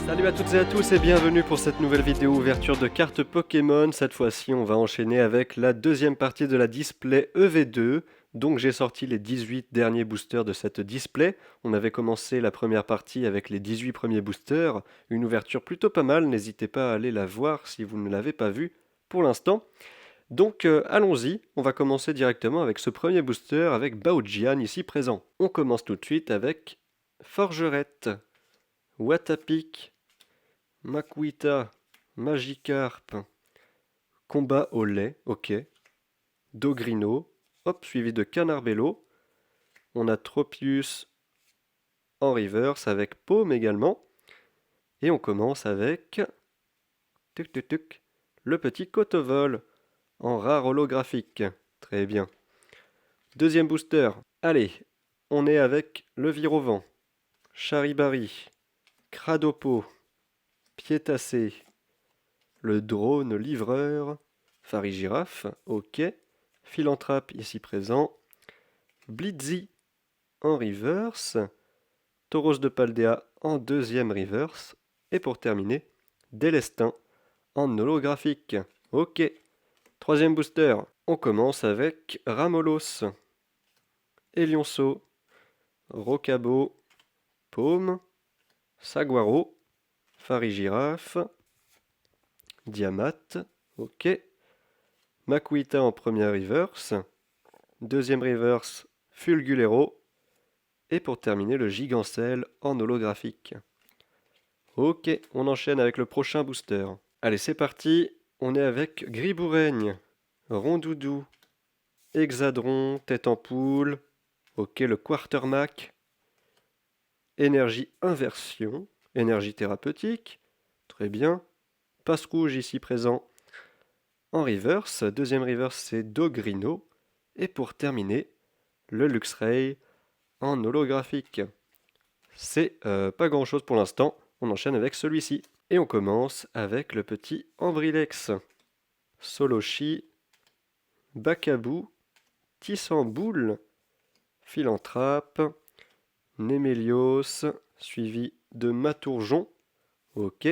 Salut à toutes et à tous et bienvenue pour cette nouvelle vidéo ouverture de cartes Pokémon. Cette fois-ci, on va enchaîner avec la deuxième partie de la display EV2. Donc j'ai sorti les 18 derniers boosters de cette display. On avait commencé la première partie avec les 18 premiers boosters. Une ouverture plutôt pas mal, n'hésitez pas à aller la voir si vous ne l'avez pas vue pour l'instant. Donc allons-y, on va commencer directement avec ce premier booster avec Baojian ici présent. On commence tout de suite avec Forgerette, Watapic, Makuita, Magikarp, Combat au lait, ok. Dogrino, hop, suivi de Canarbello. On a Tropius en reverse avec Paume également. Et on commence avec tuc, tuc, tuc, le petit Cotovol en rare holographique. Très bien. Deuxième booster. Allez, on est avec le Virovent, Charibari, Cradopo, Piétassé, le drone livreur, Farigiraffe, ok. Philanthrape ici présent. Blitzy en reverse. Tauros de Paldea en deuxième reverse. Et pour terminer, Délestin en holographique. Ok. Troisième booster. On commence avec Ramolos, Elionceau, Rocabo, Paume, Saguaro, Farigiraffe, Diamat, ok. Makuita en première reverse. Deuxième reverse, Fulgulero. Et pour terminer, le Gigancel en holographique. Ok, on enchaîne avec le prochain booster. Allez, c'est parti. On est avec Griboureigne, Rondoudou, Hexadron, Tête en poule. Ok, le Quartermac. Énergie inversion, énergie thérapeutique. Très bien. Passe rouge ici présent en reverse. Deuxième reverse, c'est Dogrino. Et pour terminer, le Luxray en holographique. C'est pas grand chose pour l'instant. On enchaîne avec celui-ci. Et on commence avec le petit Ambrilex, Soloshi, Bacabou, Tissamboule, Philanthrape, Némélios, suivi de Matourjon. Ok.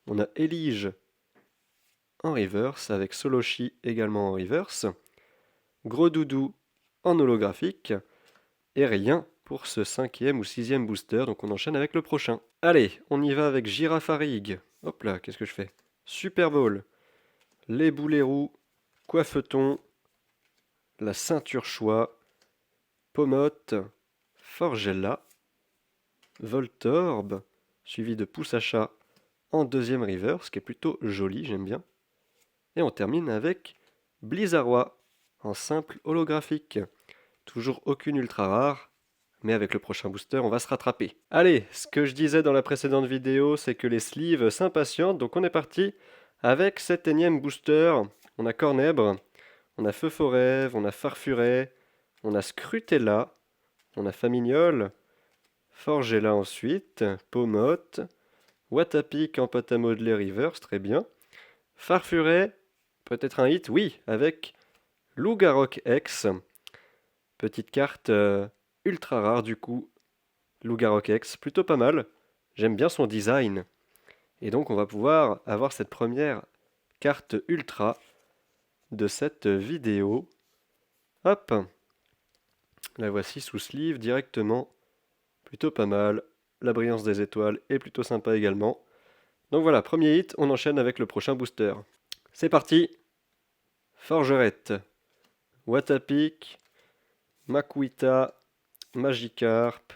On a Elige en reverse avec Soloshi également en reverse. Gros Doudou en holographique. Et rien pour ce cinquième ou sixième booster, donc on enchaîne avec le prochain. Allez, on y va avec Girafarig. Hop là, qu'est-ce que je fais? Super Bowl, les boulets roux, Coiffeton, la ceinture choix, Pomote, Forgella, Voltorb, suivi de Poussacha en deuxième reverse, qui est plutôt joli, j'aime bien. Et on termine avec Blizzaroi en simple holographique. Toujours aucune ultra rare, mais avec le prochain booster, on va se rattraper. Allez, ce que je disais dans la précédente vidéo, c'est que les sleeves s'impatientent, donc on est parti avec cet énième booster. On a Cornèbre, on a Feu Forêve, on a Farfuret, on a Scrutella, on a Famignol, Forgella ensuite, Pomote, Watapic en pâte à modeler reverse, très bien. Farfuret, peut-être un hit, oui, avec Lougarok X, petite carte ultra rare du coup, Lougarok X, plutôt pas mal. J'aime bien son design. Et donc on va pouvoir avoir cette première carte ultra de cette vidéo. Hop, la voici sous sleeve directement. Plutôt pas mal. La brillance des étoiles est plutôt sympa également. Donc voilà, premier hit, on enchaîne avec le prochain booster. C'est parti. Forgerette, Watapic, Makuita, Magikarp,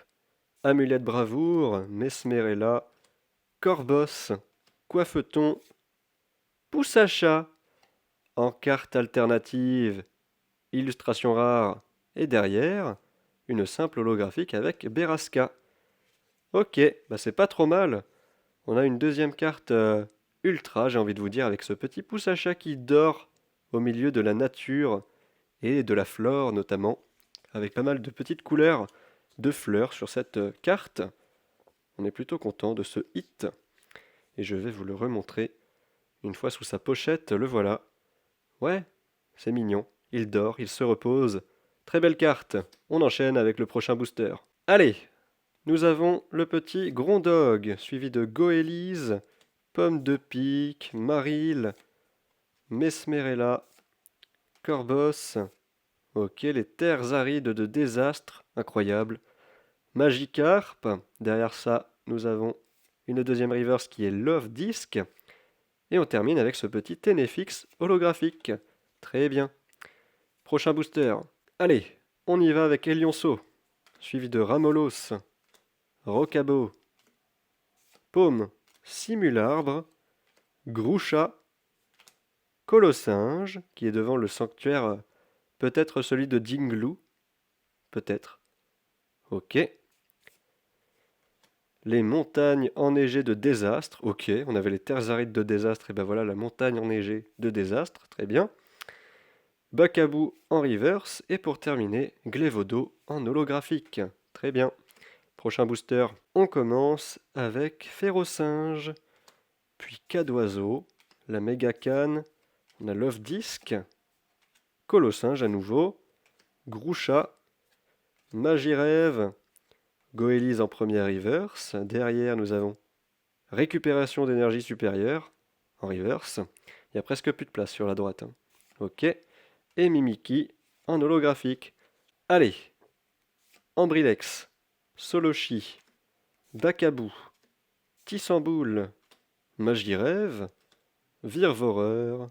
Amulette Bravoure, Mesmerella, Corboss, Coiffeton, Poussacha, en carte alternative, illustration rare, et derrière, une simple holographique avec Beraska. Ok, bah c'est pas trop mal. On a une deuxième carte ultra, j'ai envie de vous dire, avec ce petit Poussacha qui dort au milieu de la nature et de la flore notamment, avec pas mal de petites couleurs de fleurs sur cette carte. On est plutôt content de ce hit. Et je vais vous le remontrer. Une fois sous sa pochette, le voilà. Ouais, c'est mignon. Il dort, il se repose. Très belle carte. On enchaîne avec le prochain booster. Allez, nous avons le petit Grondog, suivi de Goélise, Pomme de Pique, Maril, Mesmerella, Corbos. Ok, les terres arides de désastre, incroyable. Magikarp, derrière ça, nous avons une deuxième reverse qui est Love Disc. Et on termine avec ce petit Ténéfix holographique. Très bien. Prochain booster. Allez, on y va avec Elionceau, suivi de Ramolos, Rocabo, Paume, Simularbre, Groucha, Colossinge, qui est devant le sanctuaire, peut-être celui de Dingloo, peut-être. Ok. Les montagnes enneigées de désastre, ok. On avait les terres arides de désastre, et ben voilà la montagne enneigée de désastre, très bien. Bakabou en reverse, et pour terminer, Glévodo en holographique. Très bien. Prochain booster, on commence avec Férocinge, puis Cadoiseau, la méga canne, on a Love Disc, Colossinge à nouveau, Groucha, Magirève, Goélise en première reverse. Derrière, nous avons Récupération d'énergie supérieure en reverse. Il n'y a presque plus de place sur la droite. Ok. Et Mimiki en holographique. Allez, Ambrilex, Solochi, Bakabou, Tissamboule, Magirève, Virvoreur,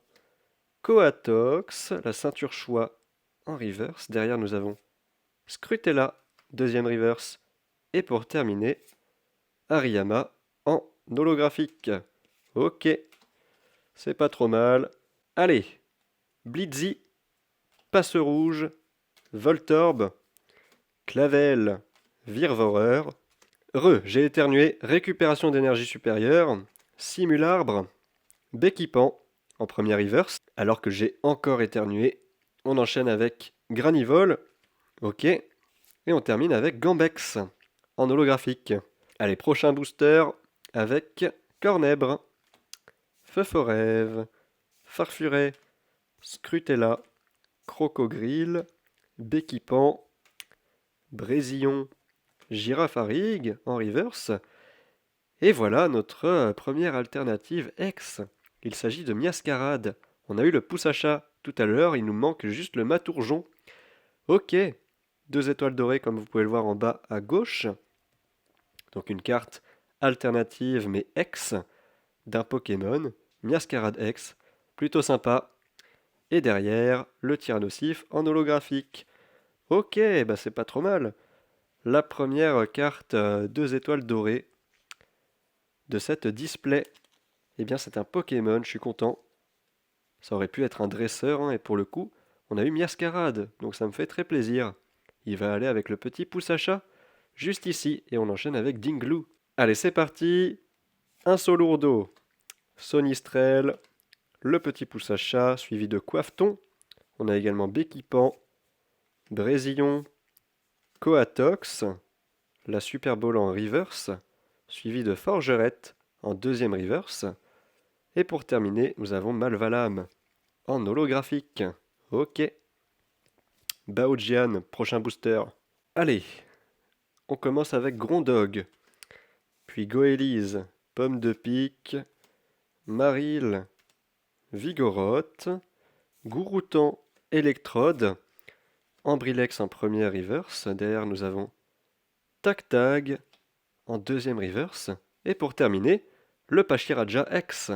Coatox, la ceinture choix en reverse. Derrière, nous avons Scrutella, deuxième reverse. Et pour terminer, Hariyama en holographique. Ok, c'est pas trop mal. Allez, Blitzy, Passe Rouge, Voltorb, Clavel, Virvoreur. J'ai éternué, récupération d'énergie supérieure, Simularbre, Béquipant en première reverse, alors que j'ai encore éternué. On enchaîne avec Granivol, ok, et on termine avec Gambex en holographique. Allez, prochain booster avec Cornèbre, Feuforève, Farfuret, Scrutella, Crocogrille, Béquipant, Brésillon, Girafarig en reverse. Et voilà notre première alternative X. Il s'agit de Miascarade. On a eu le pouce à chat tout à l'heure, il nous manque juste le Matourjon. Ok, 2 étoiles dorées comme vous pouvez le voir en bas à gauche. Donc une carte alternative mais X d'un Pokémon, Miascarade X, plutôt sympa. Et derrière, le Tyrannosif en holographique. Ok, bah c'est pas trop mal. La première carte 2 étoiles dorées de cette display. Eh bien c'est un Pokémon, je suis content. Ça aurait pu être un dresseur, hein, et pour le coup, on a eu Miascarade, donc ça me fait très plaisir. Il va aller avec le petit pouce à chat, juste ici, et on enchaîne avec Dingloo. Allez, c'est parti. Un Solourdo, Sonistrel, le petit pouce à chat, suivi de Coiffeton. On a également Béquipant, Brésillon, Coatox, la Super Bowl en reverse, suivi de Forgerette en deuxième reverse. Et pour terminer, nous avons Malvalam en holographique. Ok. Baojian, prochain booster. Allez, on commence avec Grondog, puis Goélise, Pomme de Pique, Maril, Vigoroth, Gouroutan, Electrode, Ambrilex en première reverse. Derrière, nous avons Tac-Tag en deuxième reverse. Et pour terminer, le Pachiraja X.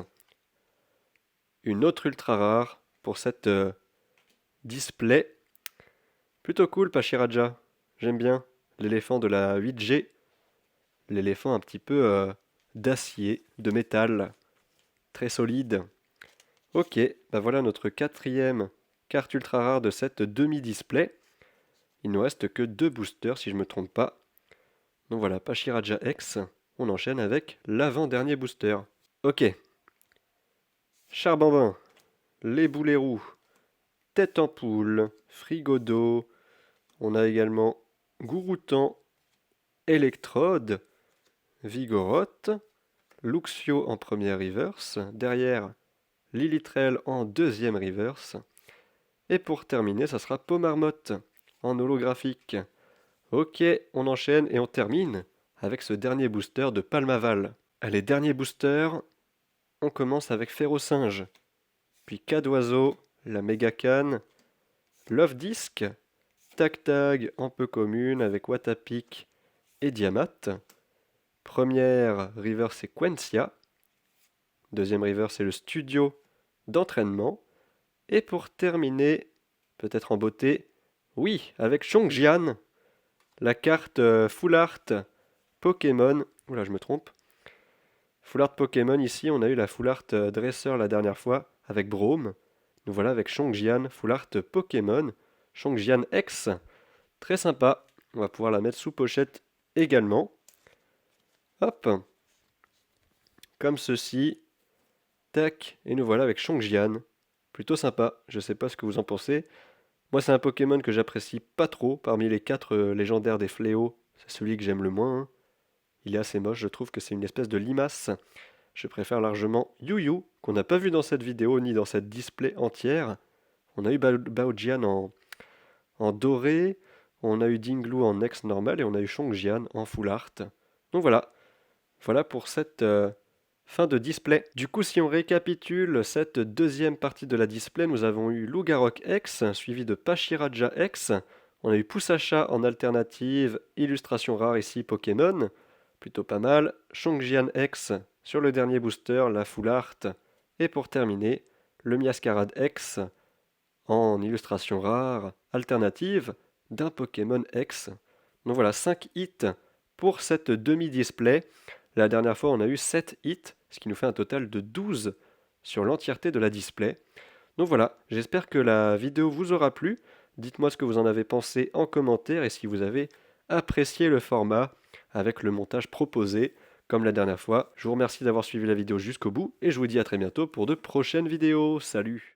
Une autre ultra rare pour cette display. Plutôt cool, Pachiraja. J'aime bien. L'éléphant de la 8G. L'éléphant un petit peu d'acier, de métal. Très solide. Ok, bah voilà notre quatrième carte ultra rare de cette demi-display. Il ne reste que 2 boosters si je ne me trompe pas. Donc voilà, Pachiraja X. On enchaîne avec l'avant-dernier booster. Ok. Charbambin, les boulets roux, Tête en poule, Frigodo. On a également Gouroutan, Electrode, Vigoroth, Luxio en première reverse. Derrière, Lilitrel en deuxième reverse. Et pour terminer, ça sera Pomarmotte en holographique. Ok, on enchaîne et on termine avec ce dernier booster de Palmaval. Allez, dernier booster, on commence avec Ferrosinge, puis Cadoiseau, la méga canne, Love Disc, Tag Tag en peu commune avec Watapic et Diamat. Première river c'est Quencia. Deuxième river c'est le studio d'entraînement. Et pour terminer, peut-être en beauté, oui, avec Chongjian, la carte Full Art Pokémon. Oula, je me trompe. Full Art Pokémon, ici, on a eu la Full Art Dresseur la dernière fois avec Braum. Nous voilà avec Chongjian, Full Art Pokémon. Chongjian X, très sympa. On va pouvoir la mettre sous pochette également. Hop, comme ceci. Tac, et nous voilà avec Chongjian. Plutôt sympa, je sais pas ce que vous en pensez. Moi, c'est un Pokémon que j'apprécie pas trop. Parmi les 4 légendaires des fléaux, c'est celui que j'aime le moins, hein. Il est assez moche, je trouve que c'est une espèce de limace. Je préfère largement Yuyu, qu'on n'a pas vu dans cette vidéo ni dans cette display entière. On a eu Baojian en doré, on a eu Dinglu en ex normal et on a eu Chongjian en full art. Donc voilà, voilà pour cette fin de display. Du coup, si on récapitule cette deuxième partie de la display, nous avons eu Lugarok X, suivi de Pachiraja X. On a eu Poussacha en alternative, illustration rare ici, Pokémon. Plutôt pas mal. Chongjian X sur le dernier booster, la full art. Et pour terminer, le Miascarade X en illustration rare, alternative, d'un Pokémon X. Donc voilà, 5 hits pour cette demi-display. La dernière fois, on a eu 7 hits, ce qui nous fait un total de 12 sur l'entièreté de la display. Donc voilà, j'espère que la vidéo vous aura plu. Dites-moi ce que vous en avez pensé en commentaire et si vous avez apprécié le format avec le montage proposé, comme la dernière fois. Je vous remercie d'avoir suivi la vidéo jusqu'au bout et je vous dis à très bientôt pour de prochaines vidéos. Salut!